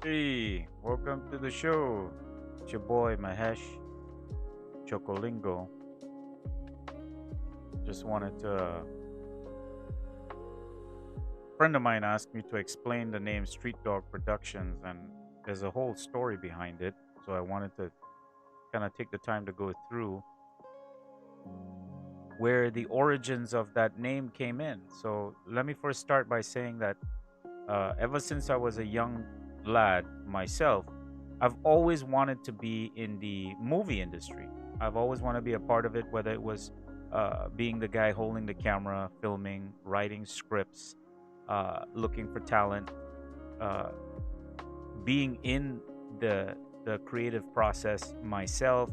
Hey, welcome to the show. It's your boy Mahesh Chokolingo. Just wanted to. A friend of mine asked me to explain the name Street Dog Productions, and there's a whole story behind it. So I wanted to kind of take the time to go through where the origins of that name came in. So let me first start by saying that ever since I was a young lad myself, I've always wanted to be in the movie industry. I've always wanted to be a part of it, whether it was being the guy holding the camera, filming, writing scripts, looking for talent, uh, being in the creative process myself.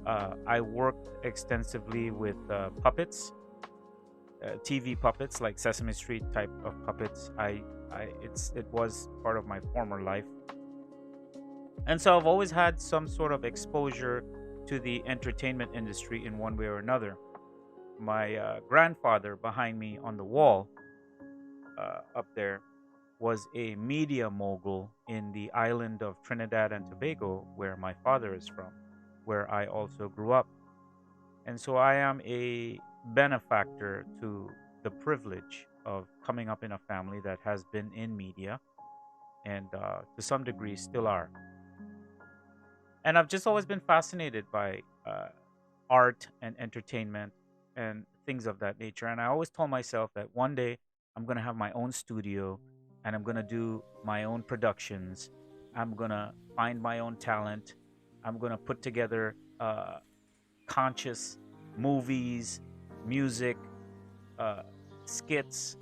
I worked extensively with TV puppets like Sesame Street type of puppets. It was part of my former life, and so I've always had some sort of exposure to the entertainment industry in one way or another. My grandfather behind me on the wall up there was a media mogul in the island of Trinidad and Tobago, where my father is from, where I also grew up. And so I am a benefactor to the privilege of coming up in a family that has been in media and to some degree still are. And I've just always been fascinated by art and entertainment and things of that nature. And I always told myself that one day I'm going to have my own studio and I'm going to do my own productions. I'm going to find my own talent. I'm going to put together conscious movies, music, uh, skits,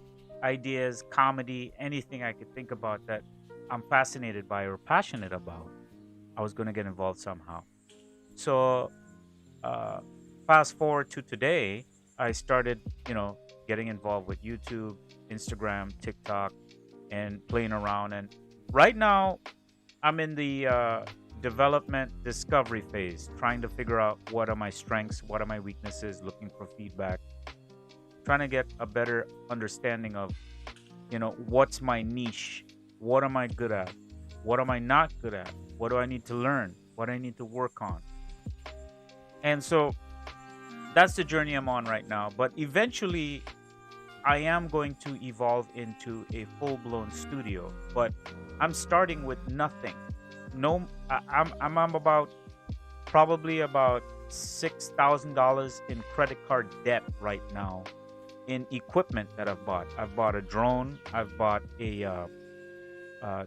ideas, comedy, anything I could think about that I'm fascinated by or passionate about. I was going to get involved somehow. So, uh, fast forward to today, I started, getting involved with YouTube, Instagram, TikTok, and playing around. And right now, I'm in the development discovery phase, trying to figure out what are my strengths, what are my weaknesses, looking for feedback, trying to get a better understanding of, what's my niche, what am I good at, what am I not good at, what do I need to learn, what I need to work on. And so that's the journey I'm on right now. But eventually, I am going to evolve into a full blown studio. But I'm starting with nothing. No, I'm about probably about $6,000 in credit card debt right now in equipment that I've bought. I've bought a drone. I've bought a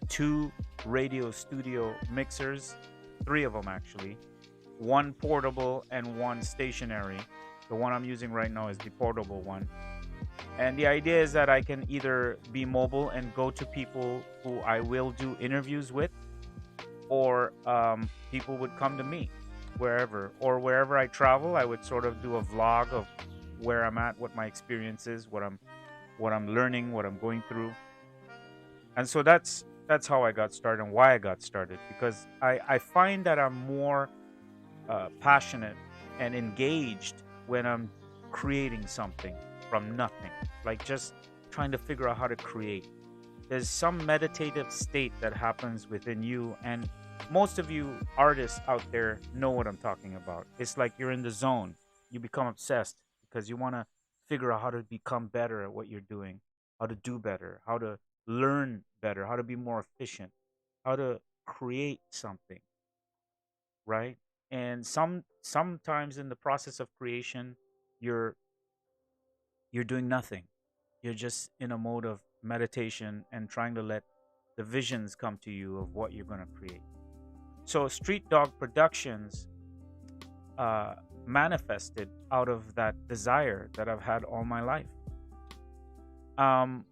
two radio studio mixers, three of them actually, one portable and one stationary. The one I'm using right now is the portable one. And the idea is that I can either be mobile and go to people who I will do interviews with, or people would come to me wherever I travel. I would sort of do a vlog of where I'm at, what my experience is, what I'm learning, what I'm going through. And so that's how I got started and why I got started, because I find that I'm more passionate and engaged when I'm creating something from nothing, like just trying to figure out how to create. There's some meditative state that happens within you, and most of you artists out there know what I'm talking about. It's like you're in the zone. You become obsessed because you want to figure out how to become better at what you're doing, how to do better, how to learn better, how to be more efficient, how to create something, right? And sometimes in the process of creation, you're you're doing nothing. You're just in a mode of meditation and trying to let the visions come to you of what you're going to create. So Street Dog Productions uh, manifested out of that desire that I've had all my life. Um,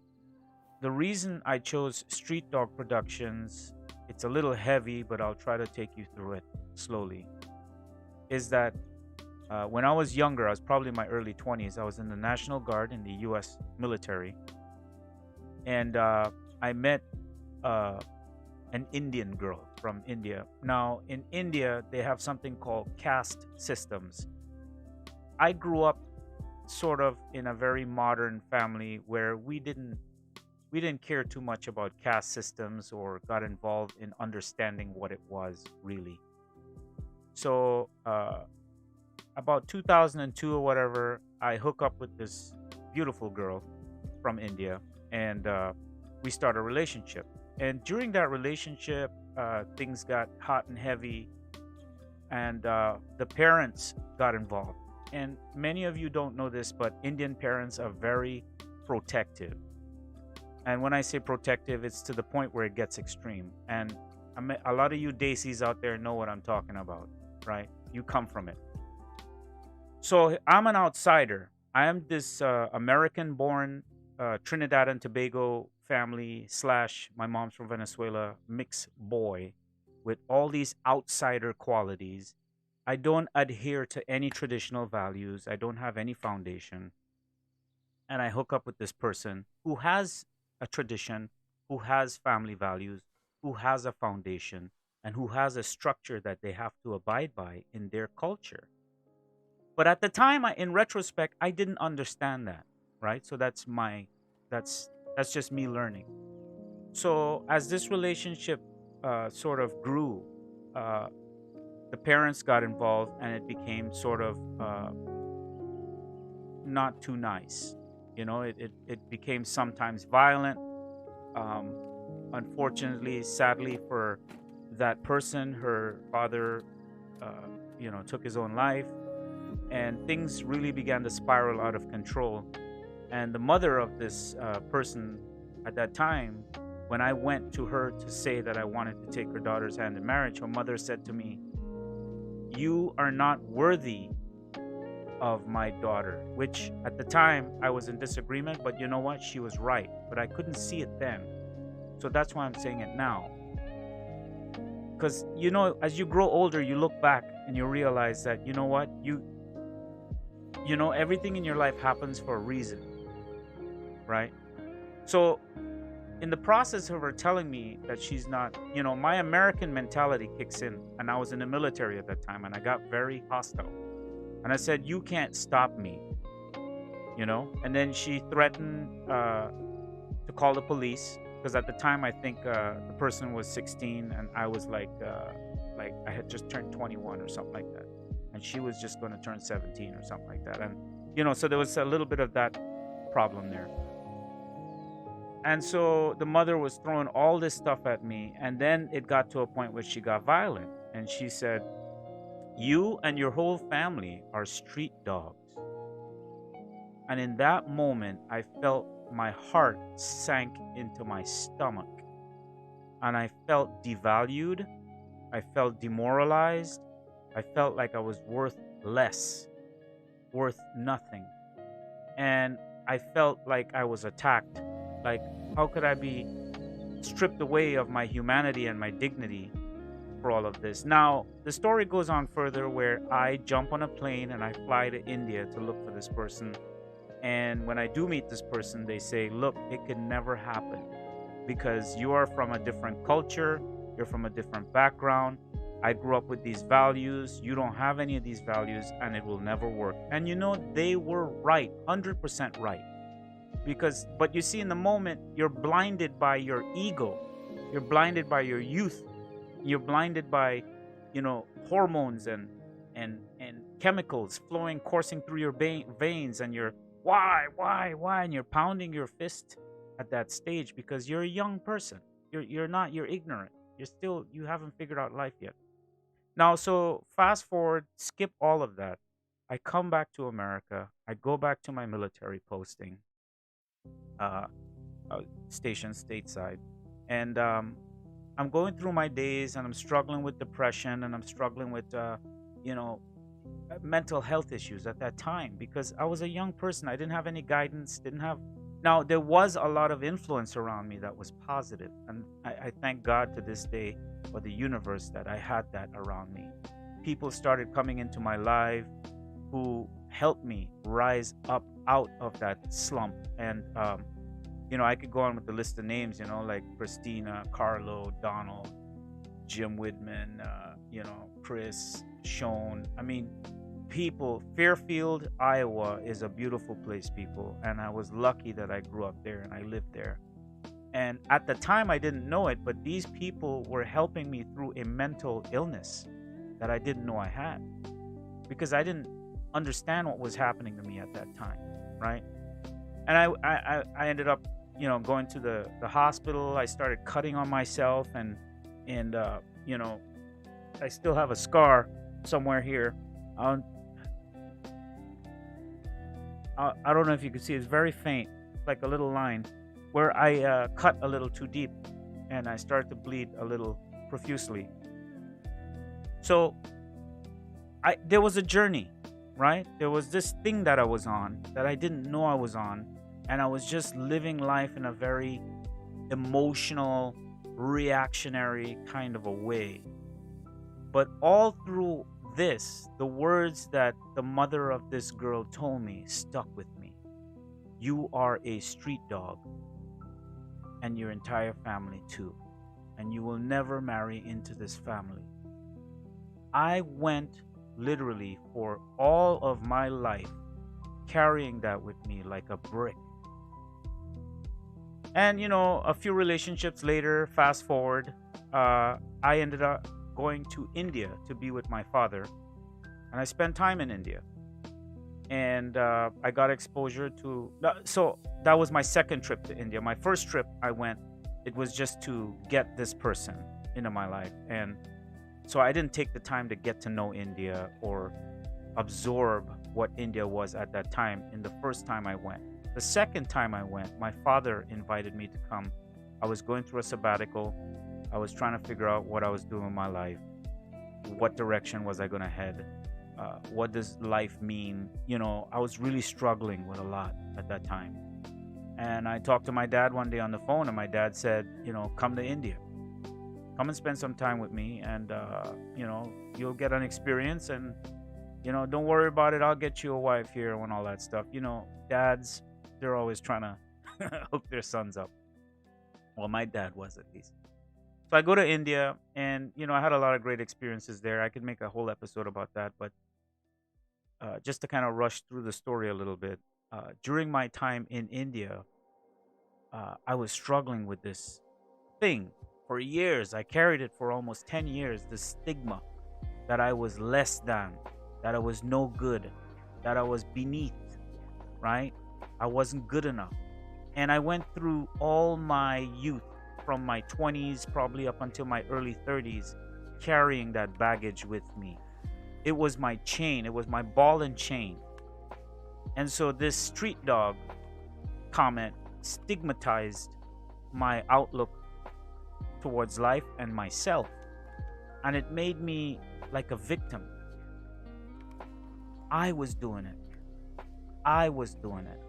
the reason I chose Street Dog Productions, it's a little heavy, but I'll try to take you through it slowly, is that when I was younger, I was probably in my early 20s, I was in the National Guard in the US military. And I met uh, an Indian girl from India. Now, in India, they have something called caste systems. I grew up sort of in a very modern family where we didn't we didn't care too much about caste systems or got involved in understanding what it was really. So about 2002 or whatever, I hook up with this beautiful girl from India, and we start a relationship. And during that relationship, things got hot and heavy, and the parents got involved. And many of you don't know this, but Indian parents are very protective. And when I say protective, it's to the point where it gets extreme. And a lot of you Daisies out there know what I'm talking about, right? You come from it. So I'm an outsider. I am this American born Trinidad and Tobago family slash my mom's from Venezuela mixed boy with all these outsider qualities. I don't adhere to any traditional values. I don't have any foundation. And I hook up with this person who has a tradition, who has family values, who has a foundation, and who has a structure that they have to abide by in their culture. But at the time, in retrospect, I didn't understand that, right? So that's just me learning. So as this relationship sort of grew, uh, the parents got involved, and it became sort of not too nice. It became sometimes violent. Um, Unfortunately, sadly for that person, her father, took his own life, and things really began to spiral out of control. And the mother of this person at that time, when I went to her to say that I wanted to take her daughter's hand in marriage, her mother said to me, "You are not worthy of my daughter," which at the time I was in disagreement, but you know what? She was right, but I couldn't see it then. So that's why I'm saying it now. Because, as you grow older, you look back and you realize that, you know what? Everything in your life happens for a reason, right? So, in the process of her telling me that she's not, my American mentality kicks in. And I was in the military at that time, and I got very hostile. And I said, "You can't stop me," And then she threatened to call the police, because at the time I think the person was 16 and I was like I had just turned 21 or something like that, and she was just going to turn 17 or something like that. And so there was a little bit of that problem there. And so the mother was throwing all this stuff at me, and then it got to a point where she got violent, and she said, "You and your whole family are street dogs." And in that moment, I felt my heart sank into my stomach, and I felt devalued. I felt demoralized. I felt like I was worth less, worth nothing. And I felt like I was attacked. Like, how could I be stripped away of my humanity and my dignity for all of this? Now, the story goes on further where I jump on a plane and I fly to India to look for this person. And when I do meet this person, they say, "Look, it can never happen because you are from a different culture, you're from a different background. I grew up with these values. You don't have any of these values, and it will never work." And they were right, 100% right. But you see, in the moment, you're blinded by your ego, you're blinded by your youth, you're blinded by, hormones and chemicals coursing through your veins, and you're why, and you're pounding your fist at that stage because you're a young person. You're ignorant. You haven't figured out life yet. Now, so fast forward, skip all of that. I come back to America. I go back to my military posting, uh, stationed stateside, and I'm going through my days, and I'm struggling with depression, and I'm struggling with, you know, mental health issues at that time because I was a young person. I didn't have any guidance, didn't have. Now, there was a lot of influence around me that was positive, and I thank God to this day, or the universe, that I had that around me. People started coming into my life who helped me rise up out of that slump. And, I could go on with the list of names, like Christina, Carlo, Donald, Jim Whitman, Chris, Sean. I mean, people, Fairfield, Iowa is a beautiful place, people. And I was lucky that I grew up there and I lived there. And at the time, I didn't know it, but these people were helping me through a mental illness that I didn't know I had because I didn't understand what was happening to me at that time, right? And I ended up, going to the hospital. I started cutting on myself, and you know, I still have a scar somewhere here. Um, I don't know if you can see. It's very faint, like a little line, where I cut a little too deep, and I started to bleed a little profusely. So there was a journey, right? There was this thing that I was on that I didn't know I was on, and I was just living life in a very emotional, reactionary kind of a way. But all through this, the words that the mother of this girl told me stuck with me. You are a street dog, and your entire family too, and you will never marry into this family. I went literally for all of my life carrying that with me like a brick. And a few relationships later, fast forward, I ended up going to India to be with my father, and I spent time in India. And I got exposure to. So that was my second trip to India. My first trip, I went. It was just to get this person into my life, and so I didn't take the time to get to know India or absorb what India was at that time. In the first time I went, the second time I went, my father invited me to come. I was going through a sabbatical. I was trying to figure out what I was doing in my life. What direction was I going to head? What does life mean? I was really struggling with a lot at that time. And I talked to my dad one day on the phone, and my dad said, come to India. Come and spend some time with me, and, you'll get an experience, and, don't worry about it. I'll get you a wife here and all that stuff. Dads, they're always trying to hook their sons up. Well, my dad was, at least. So I go to India, and I had a lot of great experiences there. I could make a whole episode about that, but just to kind of rush through the story a little bit, during my time in India, I was struggling with this thing for years. I carried it for almost 10 years. The stigma that I was less than, that I was no good, that I was beneath, right? I wasn't good enough. And I went through all my youth, from my 20s probably up until my early 30s, carrying that baggage with me. It was my chain, it was my ball and chain. And so this street dog comment stigmatized my outlook towards life and myself. And it made me like a victim. I was doing it. I was doing it.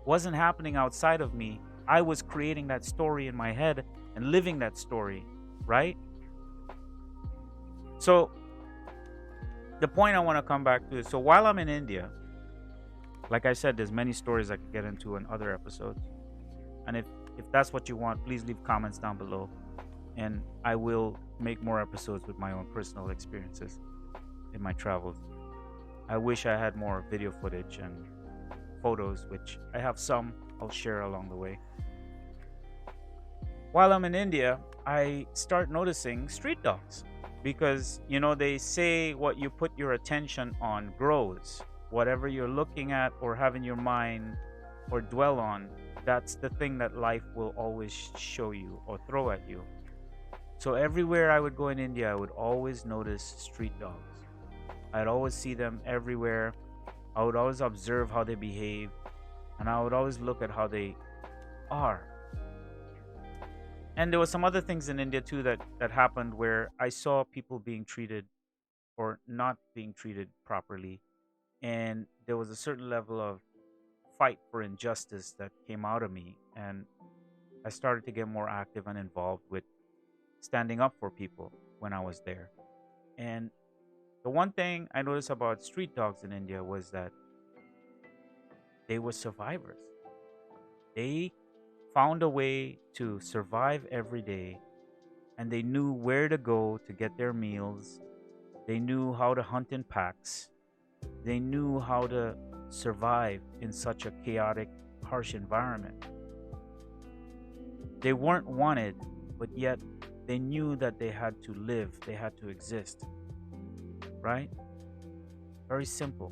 Wasn't happening outside of me. I was creating that story in my head and living that story, right? So the point I want to come back to is, so while I'm in India, like I said, there's many stories I could get into in other episodes. And if that's what you want, please leave comments down below, and I will make more episodes with my own personal experiences in my travels. I wish I had more video footage and photos, which I have some. I'll share along the way. While I'm in India, I start noticing street dogs because, they say what you put your attention on grows. Whatever you're looking at or have in your mind or dwell on, that's the thing that life will always show you or throw at you. So everywhere I would go in India, I would always notice street dogs. I'd always see them everywhere. I would always observe how they behave, and I would always look at how they are. And there were some other things in India too that happened where I saw people being treated or not being treated properly. And there was a certain level of fight for injustice that came out of me. And I started to get more active and involved with standing up for people when I was there. And the one thing I noticed about street dogs in India was that they were survivors. They found a way to survive every day, and they knew where to go to get their meals. They knew how to hunt in packs. They knew how to survive in such a chaotic, harsh environment. They weren't wanted, but yet they knew that they had to live, they had to exist, right? Very simple.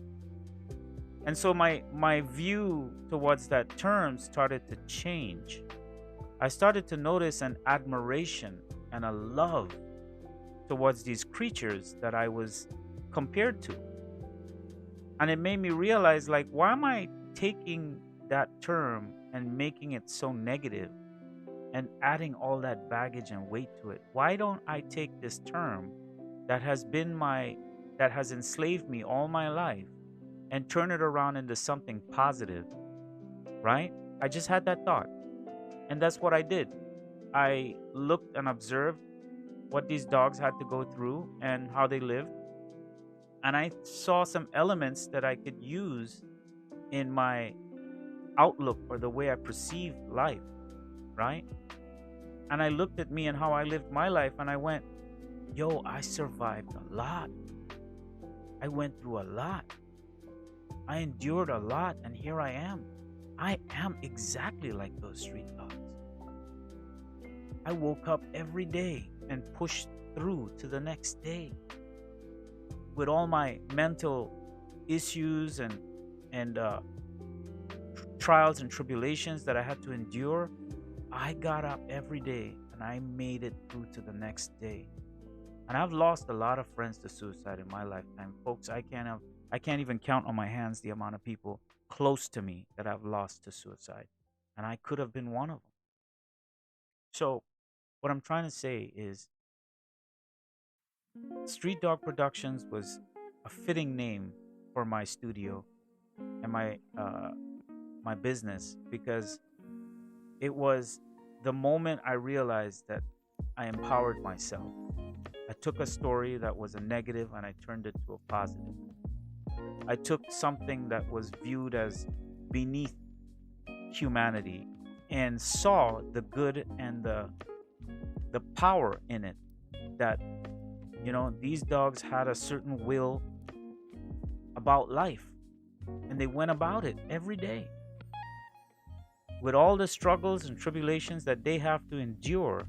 And so my view towards that term started to change. I started to notice an admiration and a love towards these creatures that I was compared to. And it made me realize, like, why am I taking that term and making it so negative and adding all that baggage and weight to it? Why don't I take this term that has been that has enslaved me all my life and turn it around into something positive, right? I just had that thought. And that's what I did. I looked and observed what these dogs had to go through and how they lived. And I saw some elements that I could use in my outlook or the way I perceived life, right? And I looked at me and how I lived my life and I went, yo, I survived a lot. I went through a lot. I endured a lot, and here I am. I am exactly like those street dogs. I woke up every day and pushed through to the next day with all my mental issues and trials and tribulations that I had to endure. I got up every day and I made it through to the next day. And I've lost a lot of friends to suicide in my lifetime, folks. I can't even count on my hands the amount of people close to me that I've lost to suicide, and I could have been one of them. So, what I'm trying to say is, Street Dog Productions was a fitting name for my studio and my business, because it was the moment I realized that I empowered myself. I took a story that was a negative and I turned it to a positive. I took something that was viewed as beneath humanity and saw the good and the power in it, that these dogs had a certain will about life, and they went about it every day with all the struggles and tribulations that they have to endure.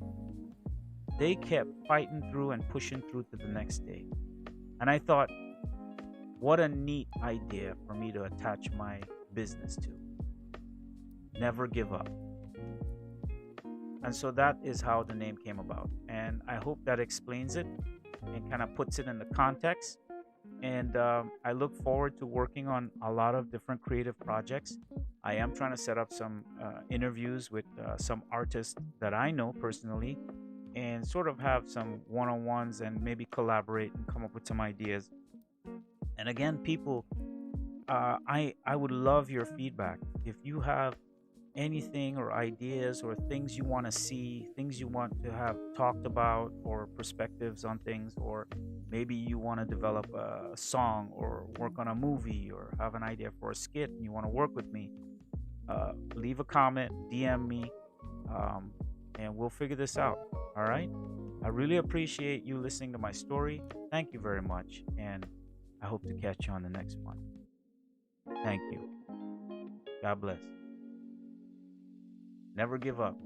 They kept fighting through and pushing through to the next day. And I thought, what a neat idea for me to attach my business to. Never give up. And so that is how the name came about. And I hope that explains it and kind of puts it in the context. And I look forward to working on a lot of different creative projects. I am trying to set up some interviews with some artists that I know personally, and sort of have some one-on-ones and maybe collaborate and come up with some ideas. And again, people, I would love your feedback. If you have anything or ideas or things you want to see, things you want to have talked about, or perspectives on things, or maybe you want to develop a song or work on a movie or have an idea for a skit and you want to work with me, leave a comment, DM me, and we'll figure this out. All right. I really appreciate you listening to my story. Thank you very much. And I hope to catch you on the next one. Thank you. God bless. Never give up.